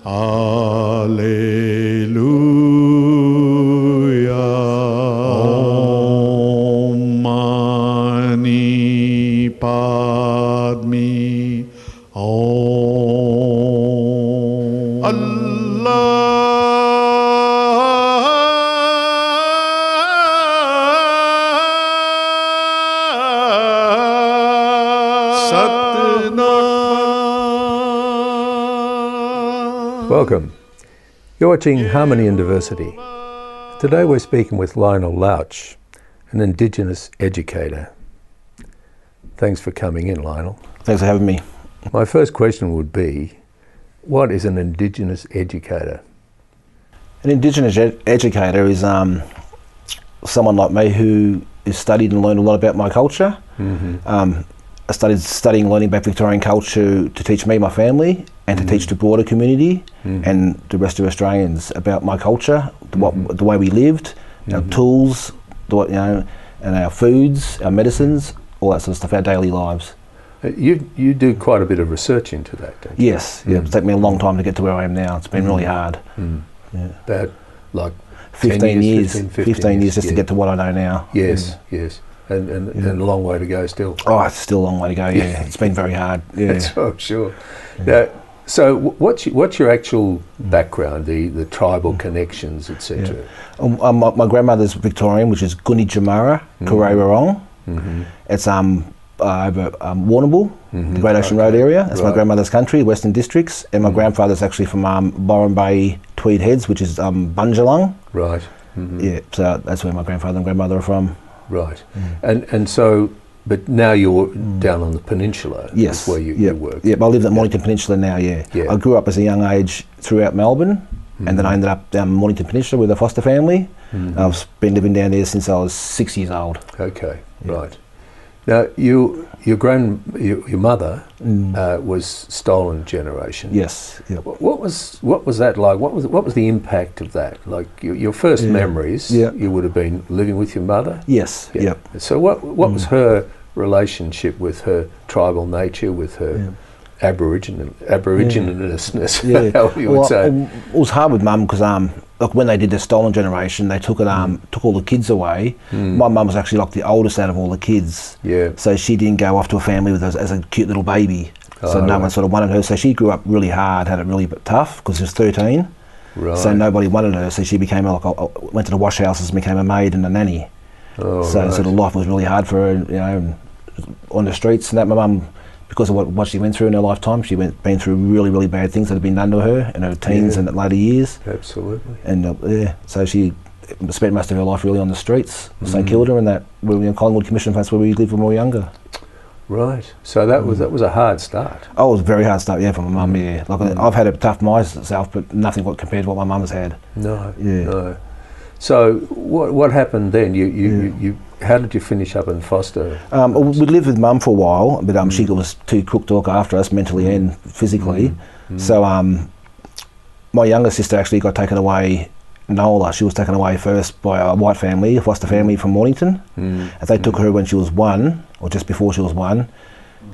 Alleluia. Om Mani Padme. Om Allah. Welcome. You're watching Harmony and Diversity. Today we're speaking with Lionel Lauch, an indigenous educator. Thanks for coming in, Lionel. Thanks for having me. My first question would be, what is an indigenous educator? An indigenous educator is someone like me who has studied and learned a lot about my culture. I started studying and learning about Victorian culture to teach me, my family, and to teach the broader community and the rest of Australians about my culture, the way we lived, our tools, and our foods, our medicines, all that sort of stuff, our daily lives. You do quite a bit of research into that, don't you? Yes, yeah, it's taken me a long time to get to where I am now. It's been really hard. Yeah. About like 15 years just to get to what I know now. Yes, yes. And a long way to go still. Oh, it's still a long way to go, yeah. It's been very hard. Yeah. That's for sure. Now, so what's your actual background, the tribal connections, etc.? Yeah. My grandmother's Victorian, which is Guni Jamara, Kuraywarong. It's over Warrnambool, the Great Ocean Road area. That's my grandmother's country, Western Districts. And my grandfather's actually from Byron Bay, Tweed Heads, which is Bunjalung. Right. Yeah, so that's where my grandfather and grandmother are from. Right. And so, but now you're down on the peninsula. Yes. That's where you work. Yeah, I live at Mornington Peninsula now, yeah. I grew up as a young age throughout Melbourne, and then I ended up down Mornington Peninsula with a foster family. I've been living down there since I was 6 years old. Okay, right. Now, your mother was stolen generation. Yes. Yep. What was that like? What was the impact of that? Like your first memories, you would have been living with your mother? Yes. Yeah. Yep. So what was her relationship with her tribal nature, with her aboriginousness, how you would say? It was hard with Mum because like when they did the stolen generation, they took all the kids away. My mum was actually like the oldest out of all the kids. Yeah. So she didn't go off to a family with us as a cute little baby. So no one sort of wanted her. So she grew up really hard, had it really tough because she was 13. Right. So nobody wanted her. So she became went to the wash houses and became a maid and a nanny. So sort of life was really hard for her, on the streets and that. My mum, because of what she went through in her lifetime, been through really, really bad things that had been done to her in her teens and later years. Absolutely. And so she spent most of her life really on the streets, St Kilda, and that Collingwood Commission. That's where we lived when we were younger. Right. So that was a hard start. Oh, it was a very hard start, for my mum. Yeah, like I've had it tough myself, but nothing compared to what my mum has had. No. Yeah. No. So what happened then? You how did you finish up in foster? We lived with Mum for a while, but she was too crook to look after us mentally and physically. So my younger sister actually got taken away. Nola, she was taken away first by a white family, a foster family from Mornington. And they took her when she was 1, or just before she was 1.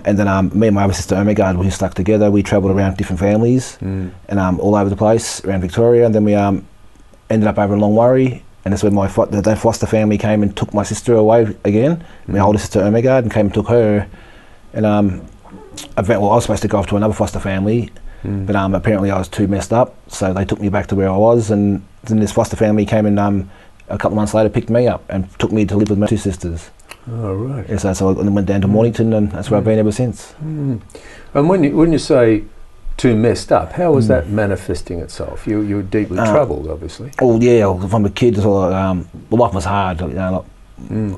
And then me and my other sister Omega, we stuck together. We travelled around different families and all over the place around Victoria. And then we ended up over in Longwarry, and that's where the foster family came and took my sister away again, my older sister Omega, and came and took her. And I was supposed to go off to another foster family, but apparently I was too messed up, so they took me back to where I was, and then this foster family came and a couple of months later picked me up and took me to live with my 2 sisters. Oh, right. Yeah, so I went down to Mornington, and that's where I've been ever since. And when you say too messed up, how was that manifesting itself? You were deeply troubled, obviously. Oh yeah, from a kid, life was hard. It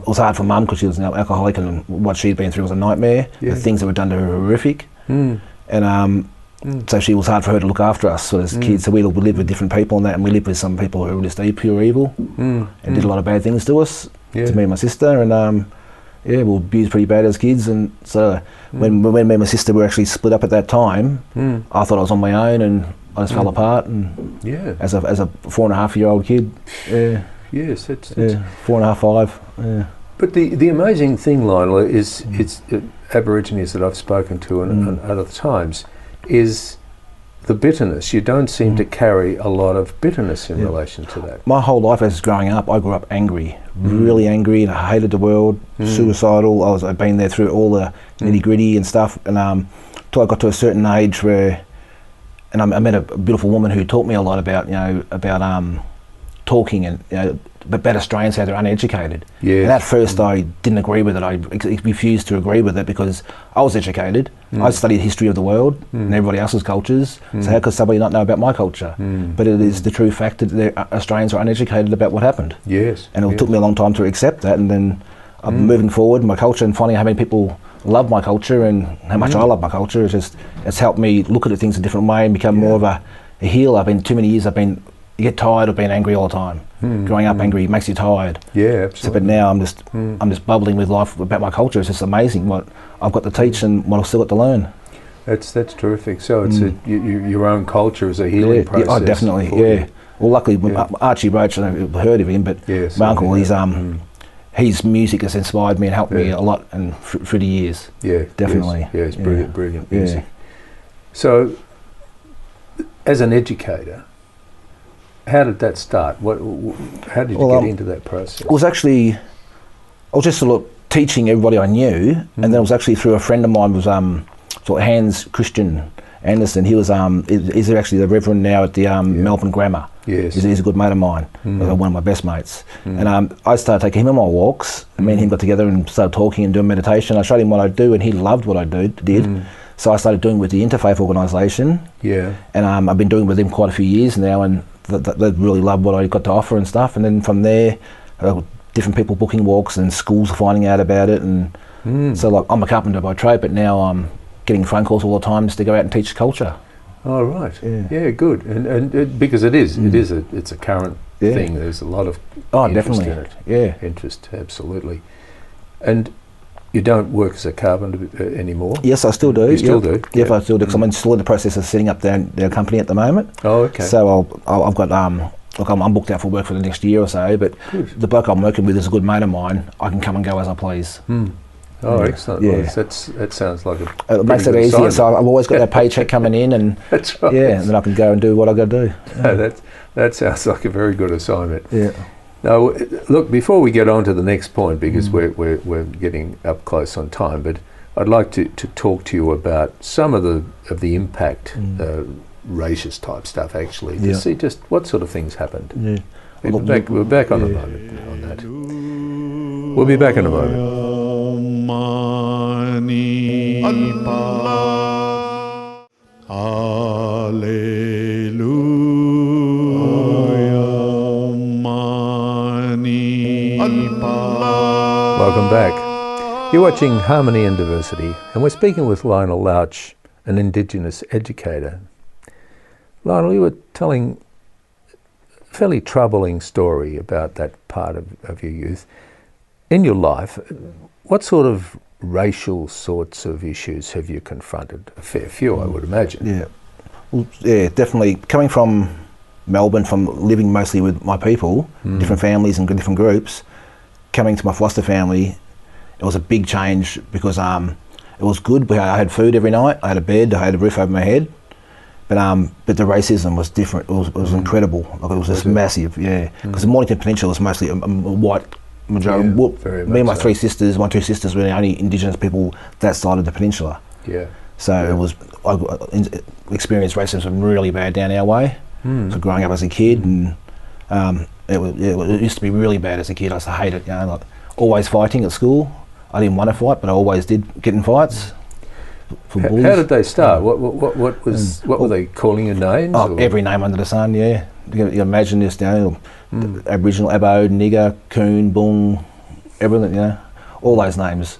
was hard for Mum because she was an alcoholic, and what she'd been through was a nightmare. The things that were done to her were horrific, and so she was hard for her to look after us as kids. So we lived with different people and that, and we lived with some people who were just pure evil and did a lot of bad things to us, to me and my sister, and we were abused pretty bad as kids. And so when me and my sister were actually split up at that time, I thought I was on my own, and I just fell apart. And as a 4.5-year-old kid, yes, it's 4.5, 5. Yeah. But the amazing thing, Lionel, is Aborigines that I've spoken to and other times, is the bitterness. You don't seem to carry a lot of bitterness in relation to that. My whole life as growing up, I grew up angry, really angry, and I hated the world, suicidal. I've been there through all the nitty gritty and stuff, and till I got to a certain age where, and I met a beautiful woman who taught me a lot about, talking and, about Australians, how they're uneducated. Yes. And at first I didn't agree with it. I refused to agree with it because I was educated. I studied history of the world and everybody else's cultures. So how could somebody not know about my culture? But it is the true fact that Australians are uneducated about what happened. Yes. And it took me a long time to accept that, and then I'm moving forward my culture and finding how many people love my culture and how much I love my culture. It's helped me look at things a different way and become more of a healer. I've been too many years, you get tired of being angry all the time. Growing up angry makes you tired. Yeah, absolutely. So, but now I'm just bubbling with life about my culture. It's just amazing what I've got to teach and what I've still got to learn. That's terrific. So it's your own culture is a healing process. Oh, definitely. Yeah. Well, luckily, Archie Roach, I don't know if you've heard of him, but yes, my uncle, his music has inspired me and helped me a lot and through the years. Yeah, definitely. Yes, brilliant music. So, as an educator, how did that start? How did you get into that process? I was just sort of teaching everybody I knew, and then it was actually through a friend of mine, was sort of Hans Christian Anderson. He was he's actually the Reverend now at the Melbourne Grammar. Yes. He's a good mate of mine, one of my best mates. And I started taking him on my walks, and me and him got together and started talking and doing meditation. I showed him what I do, and he loved what I did. So I started doing it with the Interfaith organisation. Yeah. And I've been doing it with them quite a few years now, and they really loved what I got to offer and stuff. And then from there, different people booking walks and schools finding out about it. And so, like, I'm a carpenter by trade, but now I'm getting phone calls all the time just to go out and teach culture. Oh, right. Yeah, good. And because it's a current thing. There's a lot of interest in it. Yeah. Interest, absolutely. And you don't work as a carpenter anymore? Yes, I still do. You still do? Yes, I still do, because I'm still in the process of setting up their company at the moment. Oh, okay. So I've got, look, I'm booked out for work for the next year or so, but the bloke I'm working with is a good mate of mine. I can come and go as I please. Oh, excellent. Yeah. Well, that sounds like a it makes it easier. So I've always got that paycheck coming in, and that's right. Yeah, and then I can go and do what I got to do. No, that sounds like a very good assignment. Yeah. Now, look, before we get on to the next point, because we're getting up close on time, but I'd like to talk to you about some of the impact, racist type stuff, actually, to see just what sort of things happened. Yeah. We're back on a moment on that. We'll be back in a moment. Welcome back. You're watching Harmony and Diversity, and we're speaking with Lionel Lauch, an indigenous educator. Lionel, you were telling a fairly troubling story about that part of your youth. In your life, what sort of racial sorts of issues have you confronted? A fair few, I would imagine. Yeah, well, yeah, definitely. Coming from Melbourne, from living mostly with my people, different families and different groups, coming to my foster family, it was a big change because it was good. I had food every night, I had a bed, I had a roof over my head, but the racism was different. It was incredible. Like, it was just massive, yeah. Because the Mornington Peninsula was mostly a white majority. Me and my two sisters were the only indigenous people that side of the peninsula. Yeah. So I experienced racism really bad down our way. So growing up as a kid, and it used to be really bad as a kid. I used to hate it, like always fighting at school. I didn't want to fight, but I always did get in fights. For bullies. How did they start? What were they calling your names? Oh, every name under the sun, yeah. You imagine this, Aboriginal, Abo, nigger, coon, boong, everything, all those names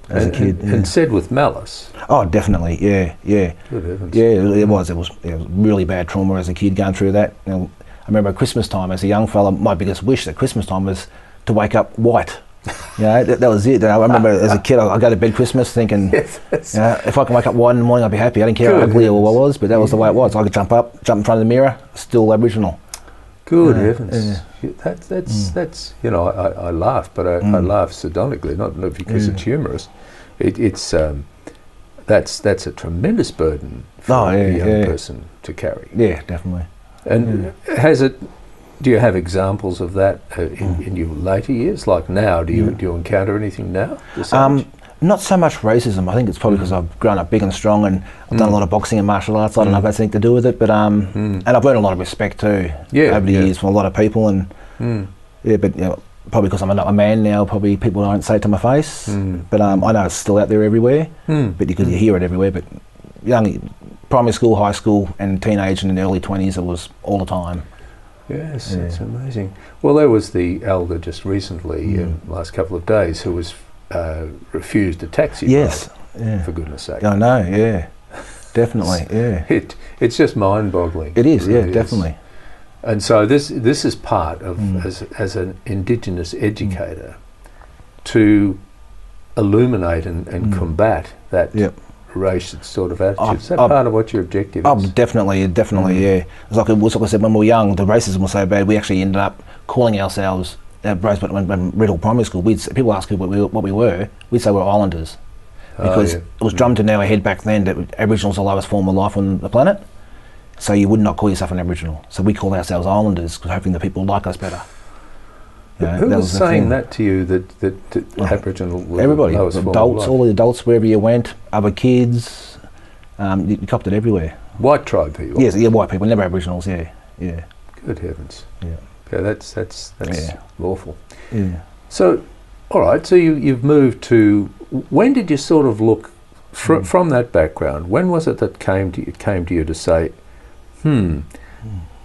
as a kid. And said with malice. Oh, definitely, yeah. Good heavens. Yeah, it was really bad trauma as a kid going through that. I remember Christmas time as a young fella, my biggest wish at Christmas time was to wake up white. That was it. I remember as a kid, I go to bed Christmas thinking, if I can wake up white in the morning, I'd be happy. I didn't care how ugly or what I was, but that was the way it was. I could jump in front of the mirror, still Aboriginal. Good heavens. That's I laugh, but I laugh sardonically, not because it's humorous. It's that's a tremendous burden for a young person to carry. Yeah, definitely. And do you have examples of that in your later years? Like now, do you encounter anything now? Not so much racism. I think it's probably because I've grown up big and strong, and I've done a lot of boxing and martial arts. I don't know if that's anything to do with it, but and I've earned a lot of respect too over the years from a lot of people, and but probably because I'm a man now, probably people don't say it to my face, but I know it's still out there everywhere, but you hear it everywhere. But young primary school, high school, and teenage and in the early 20s, it was all the time. Yes, it's amazing. Well, there was the elder just recently, last couple of days, who was refused a taxi ride, for goodness sake. I know, definitely, It's just mind-boggling. It is, really definitely. And so this is part of, as an Indigenous educator, to illuminate and combat that racist sort of attitude. Is that part of what your objective is? Definitely, yeah. It's like I said, when we were young, the racism was so bad, we actually ended up calling ourselves, when Riddle Primary School, people ask what we were, we'd say we're Islanders. Because it was drummed into our head back then that Aboriginals are the lowest form of life on the planet. So you would not call yourself an Aboriginal. So we call ourselves Islanders, hoping that people like us better. Who was saying that to you, that Aboriginal was everybody, the lowest form adults, of life? all the adults, wherever you went, other kids, you copped it everywhere. White tribe people? Yes, white people, never Aboriginals, yeah. Good heavens. Yeah. Okay, that's lawful. Yeah. So, all right, so you've moved to, when did you sort of look, from that background, when was it that came to you to say, I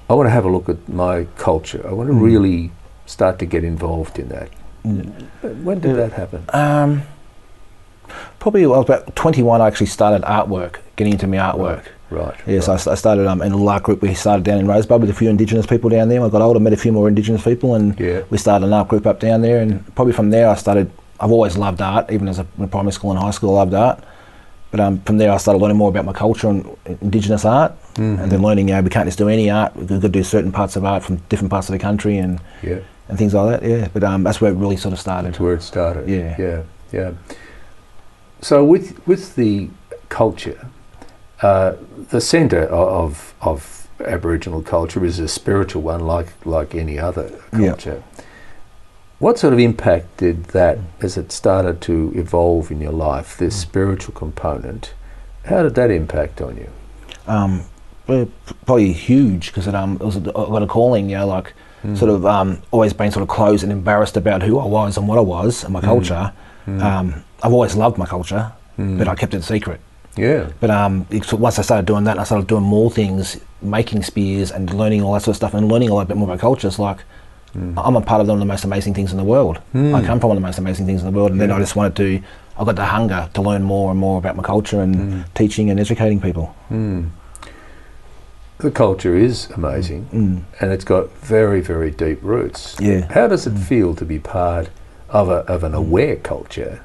want to have a look at my culture, I want to really start to get involved in that? When did that happen? Probably I was about 21. I actually started artwork, getting into my artwork. Right. Yes, I started in a little art group. We started down in Rosebud with a few Indigenous people down there. I got older, met a few more Indigenous people, and we started an art group up down there. And probably from there, I've always loved art, even as in primary school and high school, I loved art. But from there, I started learning more about my culture and Indigenous art, and then learning, we can't just do any art. We've got to do certain parts of art from different parts of the country and things like that. But that's where it really sort of started. That's where it started. Yeah. So with the culture, the centre of Aboriginal culture is a spiritual one, like any other culture. What sort of impact did that, as it started to evolve in your life, this spiritual component, how did that impact on you? Probably huge, because I got a calling, sort of always been sort of closed and embarrassed about who I was and what I was and my culture. I've always loved my culture, but I kept it secret. Yeah. But once I started doing that, I started doing more things, making spears and learning all that sort of stuff, and learning a little bit more about culture. It's like, I'm a part of one of the most amazing things in the world. I come from one of the most amazing things in the world, and then I just wanted to, I got the hunger to learn more and more about my culture and teaching and educating people. The culture is amazing, and it's got very, very deep roots. Yeah. How does it feel to be part of an aware culture,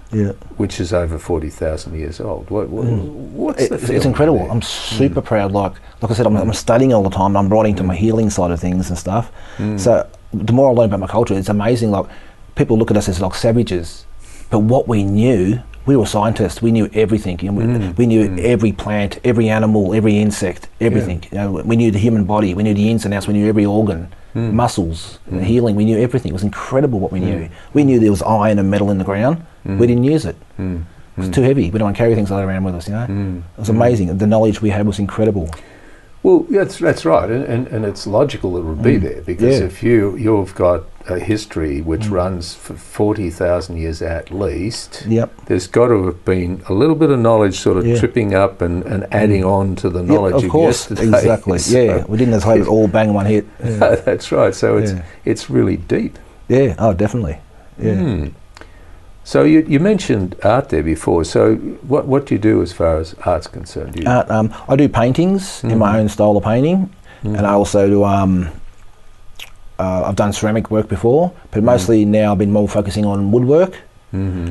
which is over 40,000 years old? What's the feeling? It's incredible. I'm super proud. Like I said, I'm studying all the time. I'm writing to my healing side of things and stuff. So the more I learn about my culture, it's amazing. Like, people look at us as like savages, but what we knew, we were scientists. We knew everything. We knew every plant, every animal, every insect, everything. We knew the human body. We knew the ins and outs. We knew every organ, muscles, healing. We knew everything. It was incredible what we knew. We knew there was iron and metal in the ground. We didn't use it. It was too heavy. We don't want to carry things like that around with us. It was amazing. The knowledge we had was incredible. Well, that's right, and it's logical it would be there, because if you've got a history which runs for 40,000 years at least, there's got to have been a little bit of knowledge sort of tripping up and adding on to the knowledge of yesterday. Exactly. So we didn't have it all bang in one hit. That's right. So it's really deep. Yeah. Oh, definitely. Yeah. So you mentioned art there before. So what do you do as far as art's concerned? I do paintings in my own style of painting, and I also do. I've done ceramic work before, but mostly now I've been more focusing on woodwork.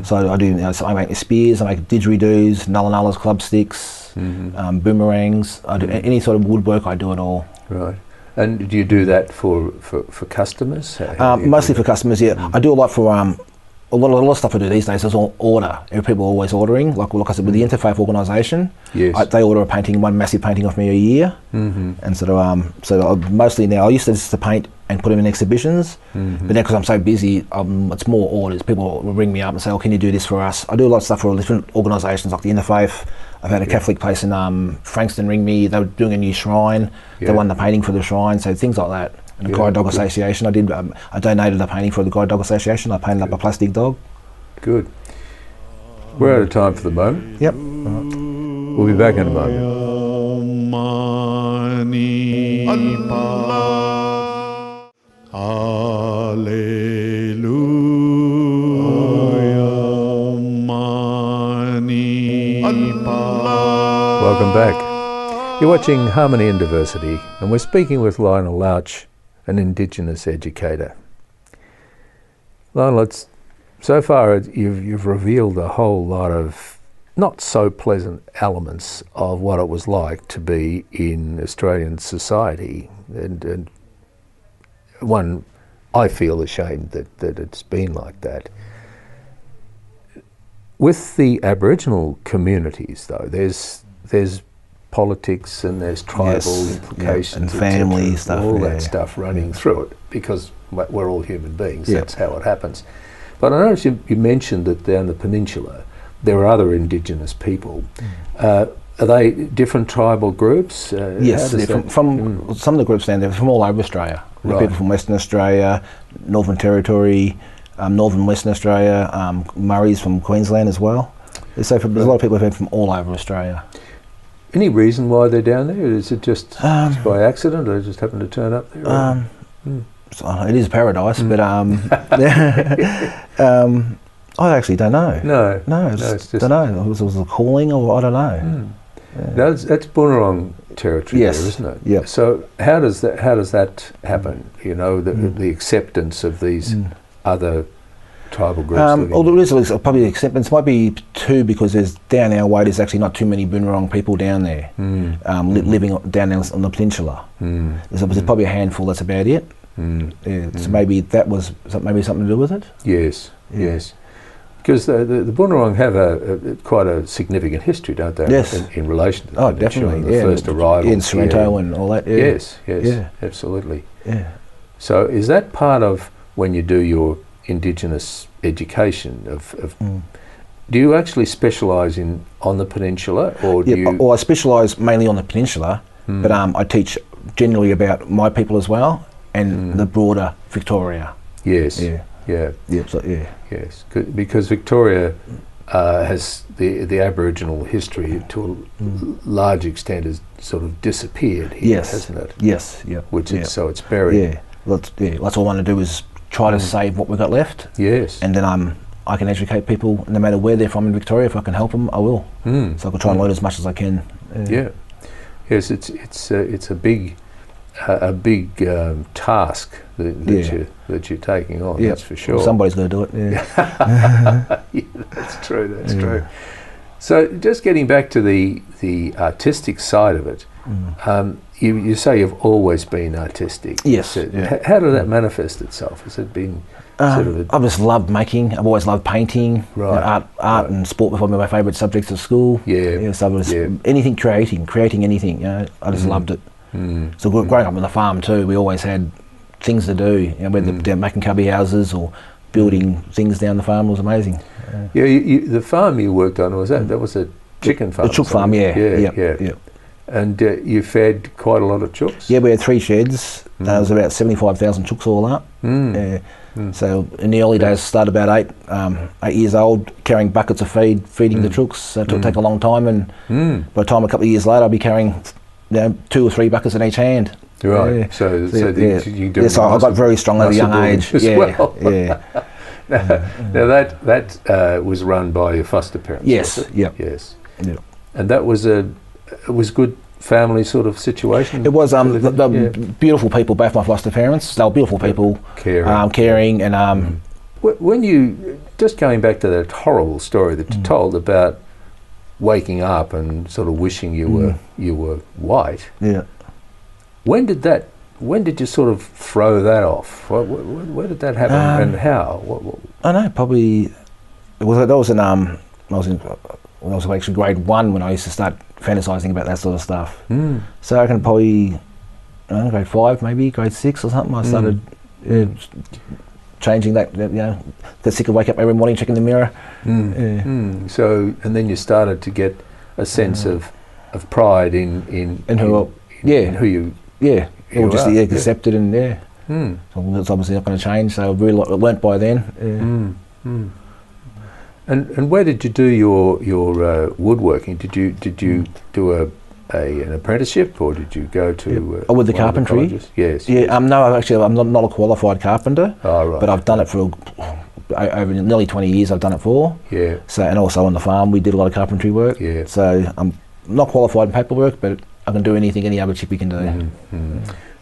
So I do. So I make spears, I make didgeridoos, nullas, club sticks, boomerangs. I do any sort of woodwork. I do it all. Right. And do you do that for customers? Mostly for customers. Yeah, I do a lot for a lot of stuff I do these days is all order. People are always ordering. Like I said, with the interfaith organisation, Yes. they order a painting, one massive painting off me a year, and so mostly now I used to just to paint and put them in exhibitions, but now because I'm so busy, it's more orders. People will ring me up and say, "Oh, can you do this for us?" I do a lot of stuff for different organisations like the Interfaith. I've had a Catholic place in Frankston ring me. They were doing a new shrine. They won the painting for the shrine, so things like that. And the Guide Dog Association, I donated a painting for the Guide Dog Association. I painted up a plastic dog. Good. We're out of time for the moment. Yep. We'll be back in a moment. Welcome back. You're watching Harmony and Diversity, and we're speaking with Lionel Lauch, an Indigenous educator. Lionel, so far you've revealed a whole lot of not so pleasant elements of what it was like to be in Australian society, and one, I feel ashamed that it's been like that. With the Aboriginal communities, though, there's politics and there's tribal implications, and family stuff, all that stuff running through it, because we're all human beings. That's how it happens. But I noticed you mentioned that down the peninsula there are other Indigenous people. Are they different tribal groups? Yes, from some of the groups down there, from all over Australia. Right. People from Western Australia, Northern Territory, Northern Western Australia, Murray's from Queensland as well. So there's a lot of people who've been from all over Australia. Any reason why they're down there? Is it just by accident, or they just happen to turn up there? It is paradise, but I actually don't know. No, I just don't know. It was a calling, or I don't know. Now that's Boonwurrung territory, there, isn't it? Yeah. So how does that happen? You know, the acceptance of these other tribal groups. Well, there is probably acceptance. Might be too, because there's down our way. There's actually not too many Boonwurrung people down there living down there on the peninsula. There's probably a handful. That's about it. So maybe that was something to do with it. Yes. Because the Boonwurrung have quite a significant history, don't they? Yes. In relation to the definitely. the first arrival in Sorrento and all that. Yes, absolutely. Yeah. So is that part of when you do your Indigenous education do you actually specialise on the peninsula, or do you? Well, I specialise mainly on the peninsula, but I teach generally about my people as well and the broader Victoria. Yes. Yes, because Victoria has the Aboriginal history to a large extent has sort of disappeared here, hasn't it? Yes, So it's buried. Yeah, that's all I want to do is try to save what we've got left. Yes. And then I can educate people no matter where they're from in Victoria. If I can help them, I will. So I can try and learn as much as I can. Yes, it's a big task that you're taking on. That's for sure. Well, somebody's going to do it. That's true. That's true. So just getting back to the artistic side of it, you say you've always been artistic. Yes. How did that manifest itself? Has it been I've just loved making. I've always loved painting. Right. Art and sport were probably my favourite subjects at school. So I was anything creating anything. I just loved it. So growing up on the farm too, we always had things to do. Whether they're making cubby houses or building things down the farm, was amazing. The farm you worked on, that was a chicken farm? A chook farm, yeah. And you fed quite a lot of chooks? Yeah, we had 3 sheds. There was about 75,000 chooks all up. So in the early days, started about 8 years old, carrying buckets of feeding the chooks. So it would take a long time, and by the time a couple of years later, I'd be carrying 2 or 3 buckets in each hand. Right. So you do. So I got very strong at a young age. Now that was run by your foster parents. Yes. Yes. And that was good family sort of situation. It was beautiful people. Both my foster parents, they were beautiful people, caring, and when you just going back to that horrible story that you told about waking up and sort of wishing you were white. Yeah. When did that when did you sort of throw that off? Where did that happen, and how? I don't know, probably that was in when I was actually grade 1 when I used to start fantasising about that sort of stuff. So I reckon probably I don't know, grade 5 maybe, grade 6 or something. I started changing that. You know, got sick of waking up every morning checking the mirror. So and then you started to get a sense of pride in who you or just are. accepted and so it's obviously not going to change. So I really learnt by then. And where did you do your woodworking? Did you do an apprenticeship, or did you go to with the carpentry? Yes. No, actually I'm not a qualified carpenter. Oh, right. But I've done it for over nearly 20 years. I've done it for. Yeah. So and also on the farm we did a lot of carpentry work. Yeah. So I'm not qualified in paperwork, but I can do anything any other chippy can do.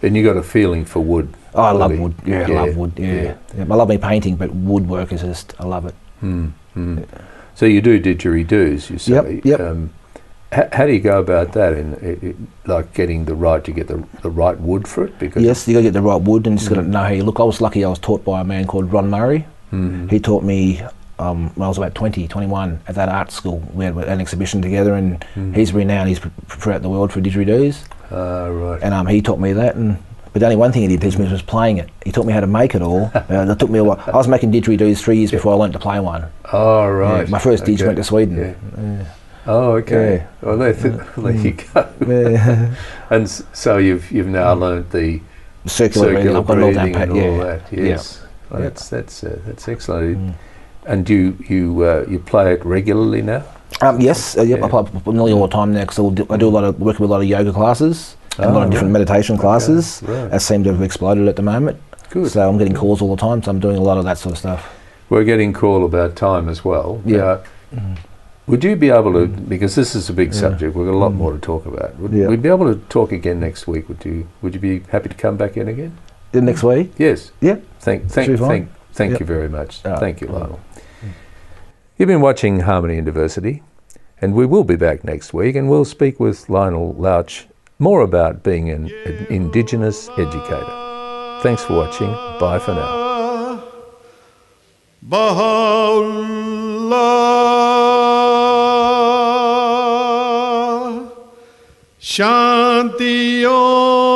And you got a feeling for wood. Oh, I love wood. Yeah, I love wood. Yeah. I love me painting, but woodwork is just I love it. So you do didgeridoos, you say. Yep. How do you go about that? In like getting the right wood for it? Because yes, you got to get the right wood, and you just got to know how you look. I was lucky. I was taught by a man called Ron Murray. He taught me when I was about 20, 21 at that art school. We had an exhibition together, and he's renowned. He's throughout the world for didgeridoos. Right. And he taught me that. But the only one thing he did teach me was playing it. He taught me how to make it all. It took me a while. I was making didgeridoos 3 years before I learned to play one. Oh, right. Yeah, my first didge went to Sweden. Yeah. Oh, okay. Yeah. Well, there you go. And so you've now learned the circular breathing. I've got all that. and all that. Yes. Well, that's excellent. And you play it regularly now? Yes. I play nearly all the time now because I do work with a lot of yoga classes and a lot of different meditation classes. Right. That seem to have exploded at the moment. Good. So I'm getting calls all the time. So I'm doing a lot of that sort of stuff. We're getting call about time as well. Yeah. Would you be able to, because this is a big subject, we've got a lot more to talk about. Would we be able to talk again next week? Would you be happy to come back in again? Next week? Yes. Yeah. Thank you very much. Thank you, Lionel. You've been watching Harmony and Diversity, and we will be back next week, and we'll speak with Lionel Lauch more about being an indigenous educator. Thanks for watching. Bye for now. Baha'u'llah, Shanti Om.